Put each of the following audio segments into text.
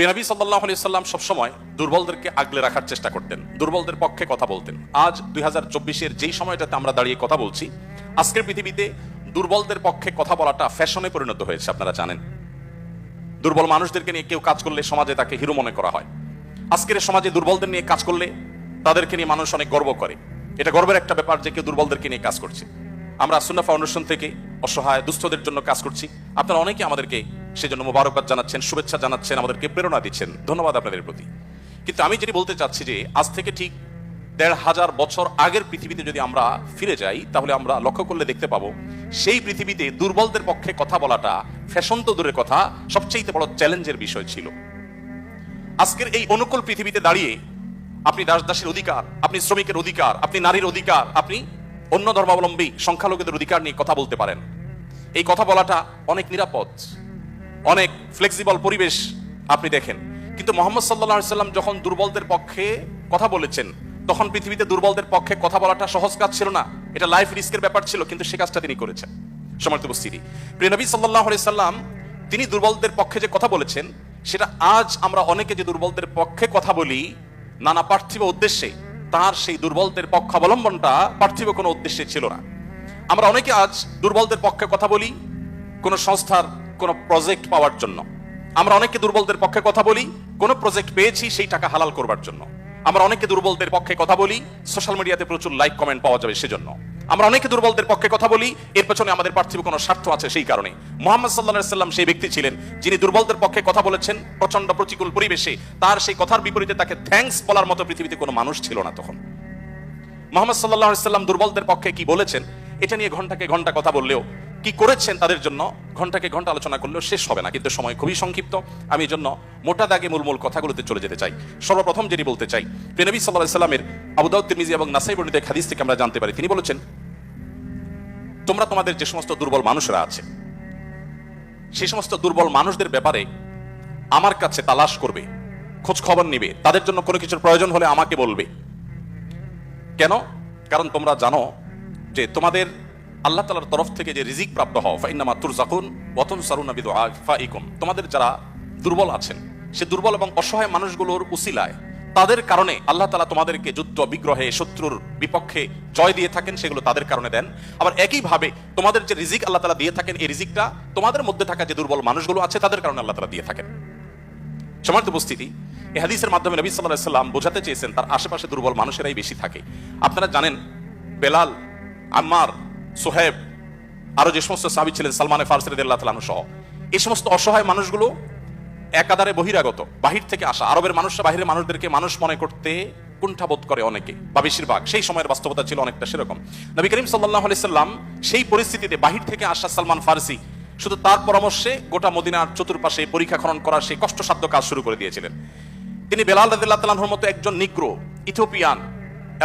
নবী সাল্লাল্লাহু আলাইহি সাল্লাম সবসময় দুর্বলদেরকে আগলে রাখার চেষ্টা করতেন, দুর্বলদের পক্ষে কথা বলতেন। আজ 2024-এর যেই সময়টাতে আমরা দাঁড়িয়ে কথা বলছি, আজকের পৃথিবীতে দুর্বলদের পক্ষে কথা বলাটা ফ্যাশনে পরিণত হয়েছে। আপনারা জানেন, দুর্বল মানুষদেরকে নিয়ে কেউ কাজ করলে সমাজে তাকে হিরো মনে করা হয়। আজকের সমাজে দুর্বলদের নিয়ে কাজ করলে তাদেরকে নিয়ে মানুষ অনেক গর্ব করে। এটা গর্বের একটা ব্যাপার যে কেউ দুর্বলদেরকে নিয়ে কাজ করছে। আমরা সুন্নাহ ফাউন্ডেশন থেকে অসহায় দুস্থদের জন্য কাজ করছি। আপনারা অনেকে আমাদেরকে সেজন্য মোবারকবাদ জানাচ্ছেন, শুভেচ্ছা জানাচ্ছেন, আমাদেরকে প্রেরণা দিচ্ছেন। ধন্যবাদ আপনাদের প্রতি। কিন্তু আমি যেটি বলতে চাচ্ছি যে আজ থেকে ঠিক ১৫০০ বছর আগের পৃথিবীতে যদি আমরা ফিরে যাই, তাহলে আমরা লক্ষ্য করলে দেখতে পাবো সেই পৃথিবীতে দুর্বলদের পক্ষে কথা বলাটা ফ্যাশন তো দূরের কথা, সবচেয়ে বড় চ্যালেঞ্জের বিষয় ছিল। আজকের এই অনুকূল পৃথিবীতে দাঁড়িয়ে আপনি দাস দাসের অধিকার, আপনি শ্রমিকের অধিকার, আপনি নারীর অধিকার, আপনি অন্য ধর্মাবলম্বী সংখ্যালঘুদের অধিকার নিয়ে কথা বলতে পারেন। এই কথা বলাটা অনেক নিরাপদ, অনেক ফ্লেক্সিবল পরিবেশ আপনি দেখেন। কিন্তু মুহাম্মদ সাল্লাল্লাহু আলাইহি সাল্লাম যখন দুর্বলদের পক্ষে কথা বলেছেন, তখন পৃথিবীতে দুর্বলদের পক্ষে কথা বলাটা সহজ কাজ ছিল না। এটা লাইফ রিস্কের ব্যাপার ছিল, কিন্তু সে কাজটা তিনি করেছেন। সম্মানিত উপস্থিতি, প্রিয় নবী সাল্লাল্লাহু আলাইহি সাল্লাম তিনি দুর্বলদের পক্ষে যে কথা বলেছেন, সেটা আজ আমরা অনেকে যে দুর্বলদের পক্ষে কথা বলি নানা পার্থিব উদ্দেশ্যে, তার সেই দুর্বলদের পক্ষাবলম্বনটা পার্থিব কোনো উদ্দেশ্যে ছিল না। আমরা অনেকে আজ দুর্বলদের পক্ষে কথা বলি কোন সংস্থার কোন প্রজেক্ট পাওয়ার জন্য। আমরা অনেকে দুর্বলদের পক্ষে কথা বলি কোন প্রজেক্ট পেয়েছি সেই টাকা হালাল করবার জন্য। আমরা অনেকে দুর্বলদের পক্ষে কথা বলি সোশ্যাল মিডিয়াতে প্রচুর লাইক কমেন্ট পাওয়া যাবে সেজন্য। আমরা অনেকে দুর্বলদের পক্ষে কথা বলি এর পেছনে আমাদের পার্থিব কোনো স্বার্থ আছে সেই কারণে। মুহাম্মদ সাল্লাল্লাহু আলাইহি সাল্লাম সেই ব্যক্তি ছিলেন যিনি দুর্বলদের পক্ষে কথা বলেছেন প্রচন্ড প্রতিকূল পরিবেশে। তার সেই কথার বিপরীতে তাকে থ্যাঙ্কস বলার মতো পৃথিবীতে কোনো মানুষ ছিল না তখন। মুহাম্মদ সাল্লাল্লাহু আলাইহি সাল্লাম দুর্বলদের পক্ষে কি বলেছেন এটা নিয়ে ঘন্টাকে ঘন্টা কথা বললেও, কি করেছেন তাদের জন্য ঘন্টাকে ঘন্টা আলোচনা করলেও শেষ হবে না। কিন্তু সময় খুবই সংক্ষিপ্ত, আমি এই জন্য মোটা দাগে মূল কথাগুলোতে চলে যেতে চাই। সর্বপ্রথম যেটি বলতে চাই, প্রিয় নবী সাল্লাল্লাহু আলাইহি সাল্লামের আবু দাউদ, তিরমিজি এবং নাসাই বর্ণিত এক হাদিস থেকে আমরা জানতে পারি, তিনি বলেছেন, তোমরা তোমাদের যে সমস্ত দুর্বল মানুষরা আছে সেই সমস্ত দুর্বল মানুষদের ব্যাপারে আমার কাছে তালাশ করবে, খোঁজ খবর নিবে, তাদের জন্য কোনো কিছুর প্রয়োজন হলে আমাকে বলবে। কেন? কারণ তোমরা জানো যে তোমাদের আল্লাহ তাআলার তরফ থেকে যে রিজিক প্রাপ্ত হও, ফাইন্নামা তুরজাকুন ওয়া তুনসারুনা বিদুআফাইকুম, তোমাদের যারা দুর্বল আছেন সে দুর্বল এবং অসহায় মানুষগুলোর উসিলায়, তাদের কারণে আল্লাহ তাআলা তোমাদেরকে যুদ্ধ বিগ্রহে শত্রুর বিপক্ষে জয় দিয়ে থাকেন, সেগুলো তাদের কারণে দেন। আবার একইভাবে তোমাদের যে রিজিক আল্লাহ তাআলা দিয়ে থাকেন, এই রিজিকটা তোমাদের মধ্যে থাকা যে দুর্বল মানুষগুলো আছে তাদের কারণে আল্লাহ তাআলা দিয়ে থাকেন। সম্মানিত উপস্থিতি, এই হাদিসের মাধ্যমে নবী সাল্লাল্লাহু আলাইহি সাল্লাম বোঝাতে চেয়েছেন তার আশেপাশে দুর্বল মানুষেরাই বেশি থাকে। আপনারা জানেন বেলাল, আম্মার, সোহেব, আরো যে সমস্ত সাহাবী ছিলেন, সালমান ফারসি রাদিয়াল্লাহু তাআলা আনহু সহ, এই সমস্ত অসহায় মানুষগুলো একাধারে বহিরাগত, বাহির থেকে আসা। আরবের মানুষরা বাহিরের মানুষদেরকে মানুষ মনে করতে কুণ্ঠাবোধ করে অনেকে, বা বেশিরভাগ। সেই সময়ের বাস্তবতা ছিল অনেকটা সেরকম। নবী করিম সাল্লাল্লাহু আলাইহি সাল্লাম সেই পরিস্থিতিতে বাহির থেকে আসা সালমান ফারসি শুধু তার পরামর্শে গোটা মদিনার চতুর্পাশে পরীক্ষা খনন করার সেই কষ্টসাধ্য কাজ শুরু করে দিয়েছিলেন। তিনি বেলাল রাদিয়াল্লাহু তাআলা আনহুর মতো একজন নিগ্রো, ইথিওপিয়ান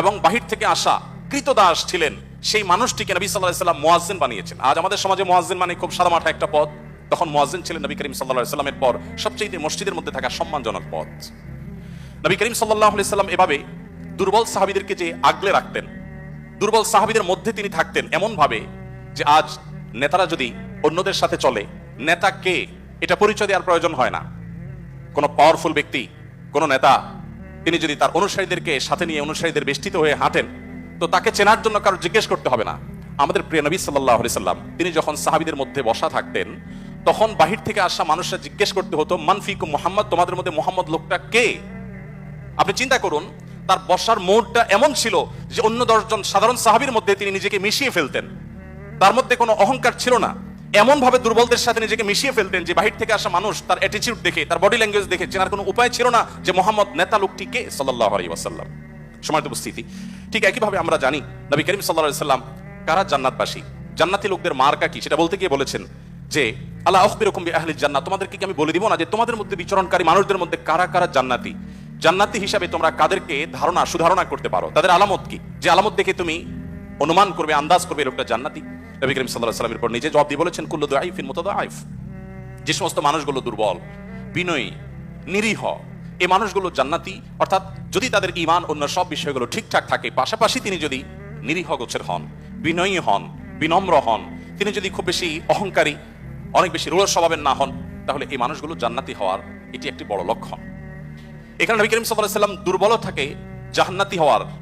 এবং বাহির থেকে আসা কৃতদাস ছিলেন, সেই মানুষটিকে নবী সাল্লাল্লাহু আলাইহি সাল্লাম মুয়াজ্জিন বানিয়েছেন। আজ আমাদের সমাজে মুয়াজ্জিন মানে খুব সাদামাটা একটা পদ, তখন মুয়াজ্জিন ছিলেন নবী করিম সাল্লাল্লাহু আলাইহি সাল্লামের পর সবচেয়ে মসজিদের মধ্যে থাকা সম্মানজনক পদ। নবী করিম সাল্লাল্লাহু আলাইহি সাল্লাম এভাবে দুর্বল সাহাবীদেরকে যে আগলে রাখতেন, দুর্বল সাহাবীদের মধ্যে তিনি থাকতেন এমন ভাবে যে আজ নেতারা যদি অন্যদের সাথে চলে, নেতা কে এটা পরিচয় দেওয়ার প্রয়োজন হয় না। কোন পাওয়ারফুল ব্যক্তি, কোন নেতা, তিনি যদি তার অনুসারীদেরকে সাথে নিয়ে অনুসারীদের বেষ্টিত হয়ে হাঁটেন, তো তাকে চেনার জন্য কারো জিজ্ঞেস করতে হবে না। আমাদের প্রিয় নবী সাল্লাল্লাহু আলাইহি সাল্লাম তিনি যখন সাহাবীদের মধ্যে বসা থাকতেন, তখন বাহির থেকে আসা মানুষরা জিজ্ঞেস করতে হতো, মান ফিকুম মুহাম্মদ, তোমাদের মধ্যে মুহাম্মদ লোকটা কে? আপনি চিন্তা করুন, তার বসার মোড়টা এমন ছিল যে অন্য 10 জন সাধারণ সাহাবীর মধ্যে তিনি নিজেকে মিশিয়ে ফেলতেন। তার মধ্যে কোনো অহংকার ছিল না, এমন ভাবে দুর্বলদের সাথে নিজেকে মিশিয়ে ফেলতেন যে বাহির থেকে আসা মানুষ তার অ্যাটিটিউড দেখে, তার বডি ল্যাঙ্গুয়েজ দেখে চেনার কোনো উপায় ছিল না যে মুহাম্মদ নেতা লোকটি কে, সাল্লাল্লাহু আলাইহি ওয়াসাল্লাম। সম্মানিত উপস্থিতি, ঠিক একইভাবে আমরা জানি নবী করিম সাল্লাল্লাহু আলাইহি সাল্লাম কারা জান্নাতবাসী, জান্নাতি লোকদের মার্কা কি, সেটা বলতে গিয়ে বলেছেন যে আলা আখবিরুকুম বিআহলিল জান্নাহ, তোমাদেরকে কি আমি বলে দিব না যে তোমাদের মধ্যে বিচরণকারী মানুষদের মধ্যে কারা কারা জান্নাতি। জান্নাতি হিসাবে তোমরা কাদেরকে সুধারণা করতে পারো, তাদের আলামত কি, যে আলামত দেখে তুমি অনুমান করবে, আন্দাজ করবে লোকটা জান্নাতি। নবী করিম সাল্লাল্লাহু আলাইহি ওয়াসাল্লামের পর নিজে জবাব দিয়ে বলেছেন, কুল্লু দাঈফিন মুতাদাঈফ, যে সমস্ত মানুষগুলো দুর্বল, বিনয়ী, নিরীহ, এই মানুষগুলো জান্নাতি। অর্থাৎ যদি তাদের ঈমান অন্য সব বিষয়গুলো ঠিকঠাক থাকে, পাশাপাশি তিনি যদি নিরীহ গোছের হন, বিনয়ী হন, বিনম্র হন, তিনি যদি খুব বেশি অহংকারী, অনেক বেশি রূঢ় স্বভাবের না হন, তাহলে এই মানুষগুলো জান্নাতি হওয়ার এটি একটি বড় লক্ষণ। এখানে নবী করিম সাল্লাল্লাহু আলাইহি ওয়াসাল্লাম দুর্বলতাকে জান্নাতি হওয়ার, নবী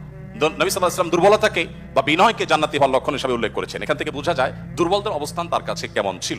সাল্লাল্লাহু আলাইহি ওয়াসাল্লাম দুর্বলতাকে বা বিনয়কে জান্নাতি হওয়ার লক্ষণ হিসেবে উল্লেখ করেছেন। এখান থেকে বোঝা যায় দুর্বলদের অবস্থান তার কাছে কেমন ছিল।